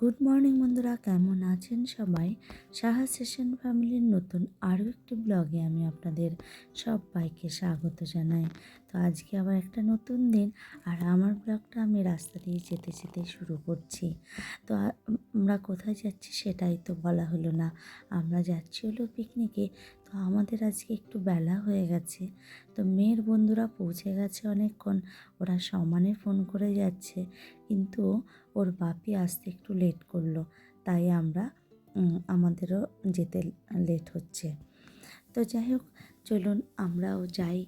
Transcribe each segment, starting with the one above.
Good morning বন্ধুরা, কেমন আছেন সবাই? সাহা সেশন ফ্যামিলির নতুন আরও একটি ব্লগে আমি আপনাদের সবাইকে স্বাগত জানাই। তো আজকে আবার একটা নতুন দিন, আর আমার ব্লগটা আমি রাস্তা দিয়ে যেতে যেতে শুরু করছি। তো আমরা কোথায় যাচ্ছি সেটাই তো বলা হলো না। আমরা যাচ্ছি হলো পিকনিকে। তো আমাদের আজকে একটু বেলা হয়ে গেছে। তো মেয়ের বন্ধুরা পৌঁছে গেছে অনেকক্ষণ, ওরা সমানে ফোন করে যাচ্ছে, কিন্তু ওর বাপি আসতে একটু লেট করলো, তাই আমাদেরও যেতে লেট হচ্ছে। তো যাই হোক, চলুন আমরাও যাই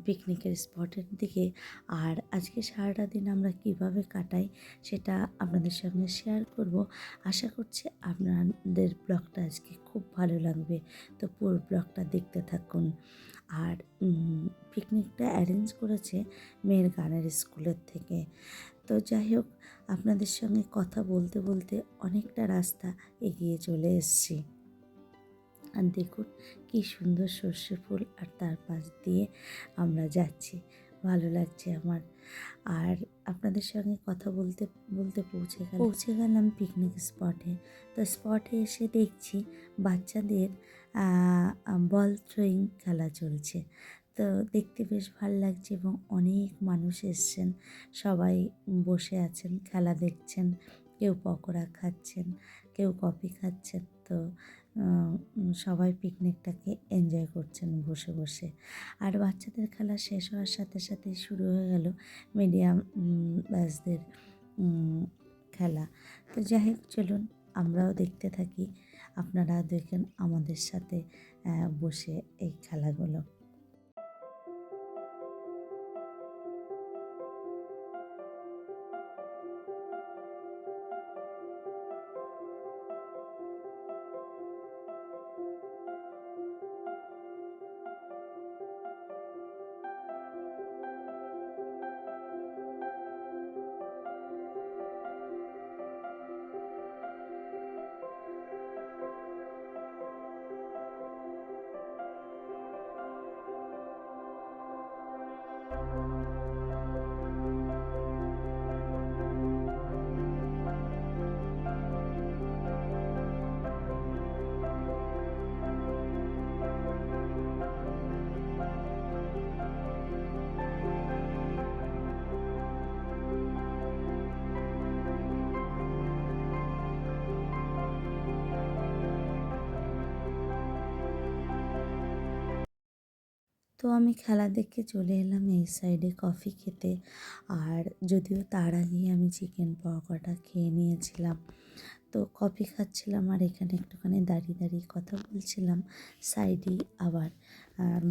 পিকনিকের স্পটের দিকে। আর আজকে সারাটা দিন আমরা কিভাবে কাটাই সেটা আপনাদের সঙ্গে শেয়ার করব। আশা করছি আপনাদের ব্লগটা আজকে খুব ভালো লাগবে। তো পুরো ব্লগটা দেখতে থাকুন। আর পিকনিকটা অ্যারেঞ্জ করেছে মেয়ের গানের স্কুলের থেকে। তো যাই হোক, আপনাদের সঙ্গে কথা বলতে বলতে অনেকটা রাস্তা এগিয়ে চলে এসেছি। আর দেখুন কি সুন্দর সর্ষে ফুল, আর তার পাশ দিয়ে আমরা যাচ্ছি, ভালো লাগছে আমার। আর আপনাদের সঙ্গে কথা বলতে বলতে পৌঁছে গেলাম পিকনিক স্পটে। তো স্পটে এসে দেখছি বাচ্চাদের বল থ্রোয়িং খেলা চলছে। তো দেখতে বেশ ভালো লাগছে এবং অনেক মানুষ এসছেন, সবাই বসে আছেন, খেলা দেখছেন, কেউ পকোড়া খাচ্ছেন, কেউ কফি খাচ্ছেন। তো সবাই পিকনিকটাকে এনজয় করছেন বসে বসে। আর বাচ্চাদের খেলা শেষ হওয়ার সাথে সাথে শুরু হয়ে গেল মিডিয়াম ব্যাচদের খেলা। তো যাই হোক, চলুন আমরাও দেখতে থাকি, আপনারা দেখেন আমাদের সাথে বসে এই খেলাগুলো। তো আমি খেলা দেখে চলে এলাম এই সাইডে কফি খেতে। আর যদিও তার আগে আমি চিকেন পকোড়াটা খেয়ে নিয়েছিলাম। তো কফি খাচ্ছিলাম আর এখানে একটুখানি দাঁড়িয়ে দাঁড়িয়ে কথা বলছিলাম। সাইডেই আবার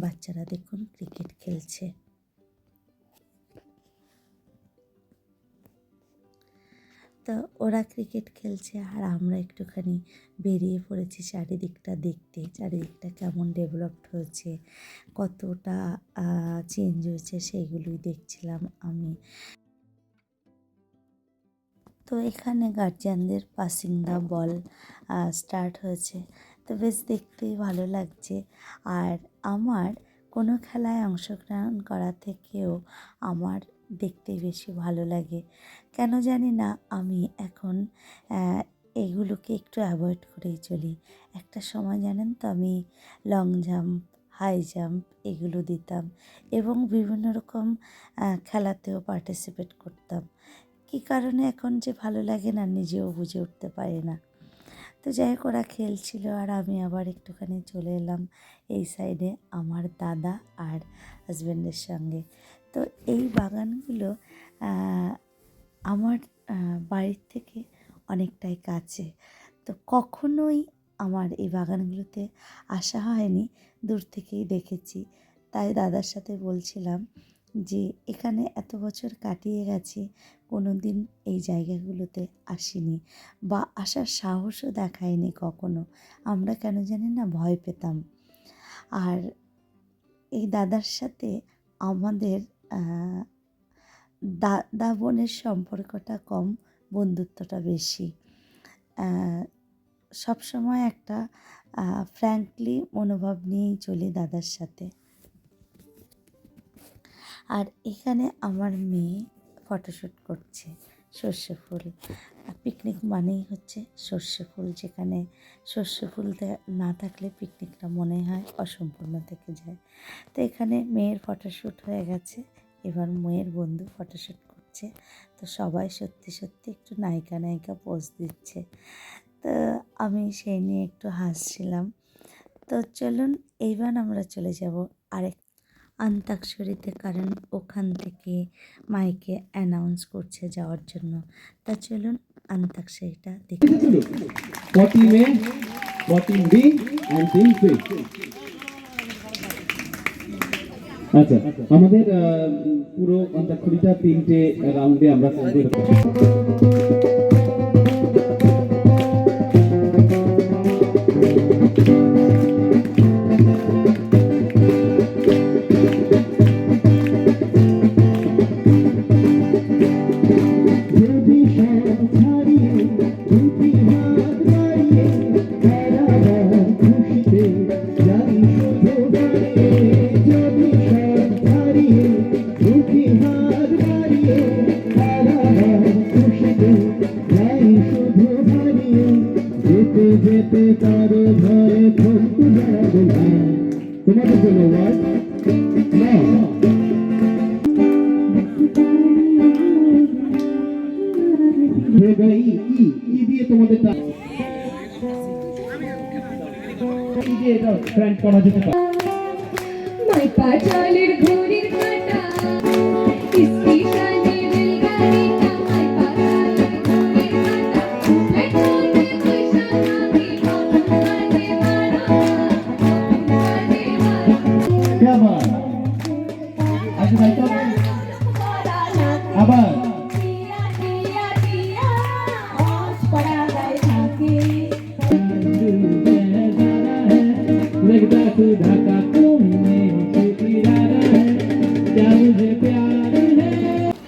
বাচ্চারা দেখুন ক্রিকেট খেলছে। তো ওরা ক্রিকেট খেলছে আর আমরা একটুখানি বেরিয়ে পড়েছি চারিদিকটা দেখতে, চারিদিকটা কেমন ডেভেলপড হয়েছে, কতটা চেঞ্জ হয়েছে সেইগুলোই দেখছিলাম আমি। তো এখানে গার্জিয়ানদের পাসিং দ্য বল স্টার্ট হয়েছে। তো বেশ দেখতেই ভালো লাগছে। আর আমার কোনো খেলায় অংশগ্রহণ করা থেকেও আমার দেখতে বেশি ভালো লাগে। কেন জানি না, আমি এখন এগুলোকে একটু অ্যাভয়েড করেই চলি। একটা সময় জানেন তো, আমি লং জাম্প, হাই জাম্প এগুলো দিতাম এবং বিভিন্ন রকম খেলাতেও পার্টিসিপেট করতাম। কী কারণে এখন যে ভালো লাগে না নিজেও বুঝে উঠতে পারি না। তো যাই হোক, ওরা খেলছিল আর আমি আবার একটুখানি চলে এলাম এই সাইডে আমার দাদা আর হাজব্যান্ডের সঙ্গে। তো এই বাগানগুলো আমার বাড়ির থেকে অনেকটাই কাছে। তো কখনোই আমার এই বাগানগুলোতে আসা হয়নি, দূর থেকেই দেখেছি। তাই দাদার সাথে বলছিলাম যে এখানে এত বছর কাটিয়ে গেছি, কোনো দিন এই জায়গাগুলোতে আসিনি বা আসার সাহসও দেখায়নি কখনো। আমরা কেন জানি না ভয় পেতাম। আর এই দাদার সাথে আমাদের দাদা বোনের সম্পর্কটা কম, বন্ধুত্বটা বেশি। সবসময় একটা ফ্র্যাঙ্কলি মনোভাব নিয়েই চলি দাদার সাথে। আর এখানে আমার মেয়ে ফটোশ্যুট করছে, সর্ষে ফুল। পিকনিক মানেই হচ্ছে সর্ষে ফুল, যেখানে সর্ষে ফুল না থাকলে পিকনিকটা মনে হয় অসম্পূর্ণ থেকে যায়। তো এখানে মেয়ের ফটোশ্যুট হয়ে গেছে, এবার মেয়ের বন্ধু ফটোশ্যুট করছে। তো সবাই সত্যি সত্যি একটু নায়িকা নায়িকা পোজ দিচ্ছে, তো আমি সেই নিয়ে একটু হাসছিলাম। তো চলুন এইবার আমরা চলে যাব আরেক অন্তাক্ষরীতে, কারণ ওখান থেকে মাইকে অ্যানাউন্স করছে যাওয়ার জন্য। তা চলুন অন্তাক্ষরীটা দেখে। 40 A, 14B and Team 3. আচ্ছা, আমাদের পুরো অন্তাক্ষরীটা 3টে রাউন্ডে আমরা করব। যেতে তার ভয়ে থমকে যাবে না। তোমাদের জন্য ওয়ার্ড না ই দিয়ে তোমাদের এটা ফ্রেন্ড করা যেতে পারে। My pachalir ghorir kata istishane dilgari ka my pachalir ghorir kata ekone kushana ki bhagwane mara क्या बात आज भाई तो আবার dia dia dia os para gaye thake लगता तू ढाका तुमने छुपा है क्या मुझे प्यार है।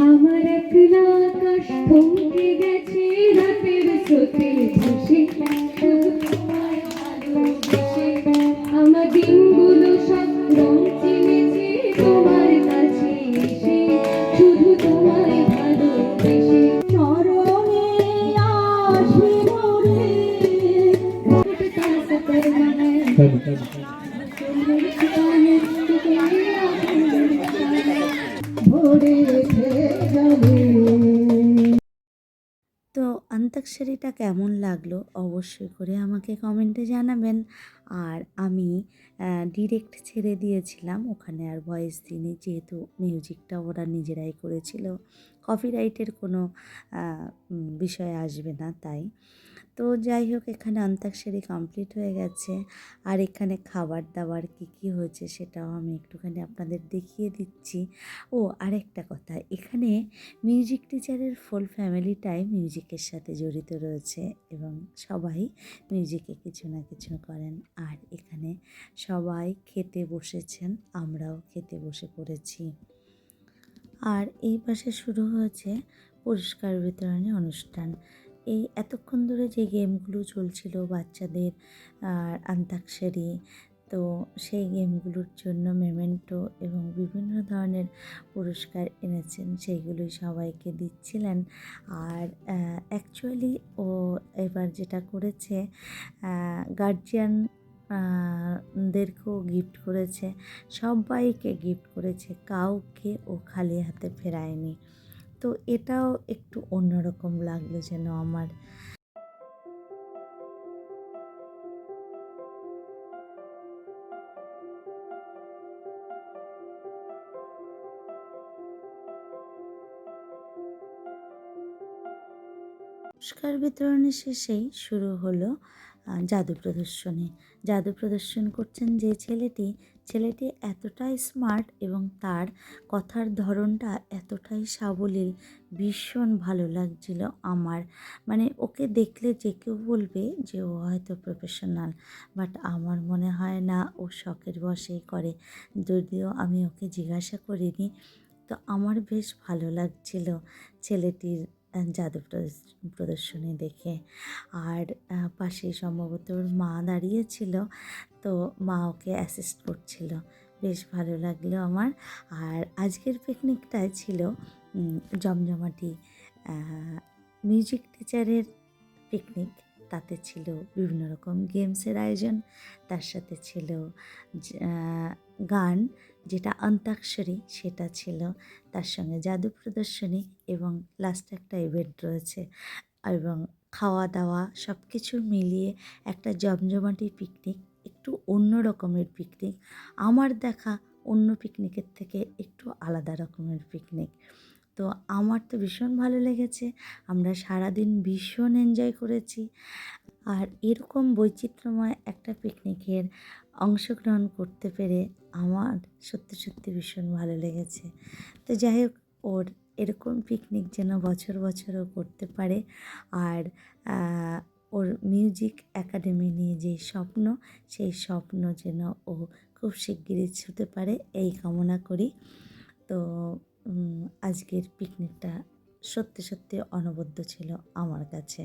আমার একলা আকাশ থমকে গেছে রাতের স্রোতে ভেসে শুধু তোমায় ভালোবেসে আমার দিনগুলো সব রং চিনেছে তোমার কাছে এসে শুধু তোমায় ভালোবেসে চরণে আসি মোরে ফুটতা সকরনা তো অন্তাক্ষরীটা কেমন লাগলো অবশ্যই করে আমাকে কমেন্টে জানাবেন। আর আমি ডিরেক্ট ছেড়ে দিয়েছিলাম, ওখানে আর ভয়েস দিইনি, যেহেতু মিউজিকটা ওরা নিজেরাই করেছিল, কপিরাইটের কোনো বিষয় আসবে না তাই। তো যাই হোক, এখানে অন্তাক্ষরী কমপ্লিট হয়ে গেছে। আর এখানে খাবার দাবার কী কী হয়েছে সেটাও আমি একটুখানি আপনাদের দেখিয়ে দিচ্ছি। ও আরেকটা কথা, এখানে মিউজিক টিচারের ফুল ফ্যামিলিটাই মিউজিকের সাথে জড়িত রয়েছে এবং সবাই মিউজিকে কিছু না কিছু করেন। আর এখানে সবাই খেতে বসেছেন, আমরাও খেতে বসে পড়েছি। আর এই পাশে শুরু হয়েছে পুরস্কার বিতরণী অনুষ্ঠান। এই এতক্ষণ ধরে যে গেমগুলো চলছিল বাচ্চাদের, আর অন্তাক্ষরী, তো সেই গেমগুলোর জন্য মেমেন্টো এবং বিভিন্ন ধরনের পুরস্কার এনেছেন, সেইগুলোই সবাইকে দিচ্ছিলেন। আর অ্যাকচুয়ালি ও এবার যেটা করেছে, গার্জিয়ান দেরকেও গিফট করেছে, সবাইকে গিফট করেছে, কাউকে ও খালি হাতে ফেরায়নি। তো এটাও একটু অন্যরকম লাগলো যেন আমার। পুরস্কার বিতরণের শেষেই শুরু হলো জাদু প্রদর্শনী। জাদু প্রদর্শন করছেন যে ছেলেটি এতটাই স্মার্ট এবং তার কথার ধরনটা এতটাই সাবলীল, ভীষণ ভালো লাগছিল আমার। মানে ওকে দেখলে যে কেউ বলবে যে ও হয়তো প্রফেশনাল, বাট আমার মনে হয় না, ও শখের বশেই করে। যদিও আমি ওকে জিজ্ঞাসা করিনি, তো আমার বেশ ভালো লাগছিল ছেলেটির জাদু প্রদর্শনী দেখে। আর পাশে সম্ভবত ওর মা দাঁড়িয়েছিল, তো মা ওকে অ্যাসিস্ট করছিল, বেশ ভালো লাগলো আমার। আর আজকের পিকনিকটায় ছিল জমজমাটি মিউজিক টিচারের পিকনিক। তাতে ছিল বিভিন্ন রকম গেমসের আয়োজন, তার সাথে ছিল গান, যেটা অন্তাক্ষরী সেটা ছিল, তার সঙ্গে জাদু প্রদর্শনী এবং লাস্টে একটা ইভেন্ট রয়েছে এবং খাওয়া দাওয়া সব কিছু মিলিয়ে একটা জমজমাটি পিকনিক, একটু অন্য রকমের পিকনিক। আমার দেখা অন্য পিকনিকের থেকে একটু আলাদা রকমের পিকনিক। তো আমার তো ভীষণ ভালো লেগেছে, আমরা সারাদিন ভীষণ এনজয় করেছি। আর এরকম বৈচিত্র্যময় একটা পিকনিকের অংশগ্রহণ করতে পেরে আমার সত্যি সত্যি ভীষণ ভালো লেগেছে। তো যাই হোক, ওর এরকম পিকনিক যেন বছর বছরও করতে পারে। আর ওর মিউজিক একাডেমি নিয়ে যে স্বপ্ন, সেই স্বপ্ন যেন ও খুব শিগগিরই ছুঁতে পারে, এই কামনা করি। তো আজকের পিকনিকটা সত্যি সত্যি অনবদ্য ছিল আমার কাছে।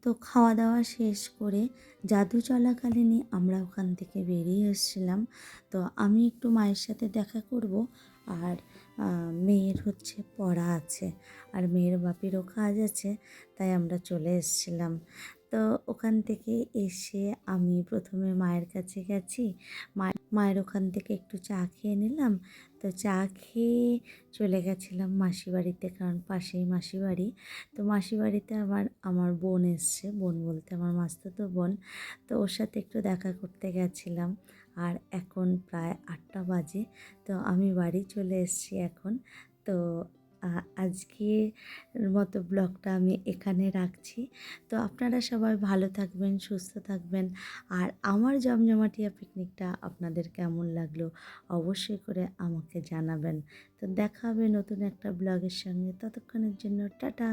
তো খাওয়া দাওয়া শেষ করে জাদু চলাকালীনই আমরা ওখান থেকে বেরিয়ে এসেছিলাম। তো আমি একটু মায়ের সাথে দেখা করব, আর মেয়ের হচ্ছে পড়া আছে, আর মেয়ের বাপেরও কাজ আছে, তাই আমরা চলে এসেছিলাম। তো ওখান থেকে এসে আমি প্রথমে মায়ের কাছে গেছি, মায়ের ওখান থেকে একটু চা খেয়ে নিলাম। তো চা খেয়ে চলে গেছিলাম মাসি বাড়িতে, কারণ পাশেই মাসি বাড়ি। তো মাসি বাড়িতে আবার আমার বোন এসছে, বোন বলতে আমার মাস্তুতো বোন। তো ওর সাথে একটু দেখা করতে গেছিলাম। আর এখন প্রায় 8টা বাজে, তো আমি বাড়ি চলে এসেছি এখন। তো আজকের মতো ব্লগটা আমি এখানে রাখছি। তো আপনারা সবাই ভালো থাকবেন, সুস্থ থাকবেন। আর আমার জমজমাটিয়া পিকনিকটা আপনাদের কেমন লাগলো অবশ্যই করে আমাকে জানাবেন। তো দেখা হবে নতুন একটা ব্লগের সঙ্গে, ততক্ষণের জন্য টাটা।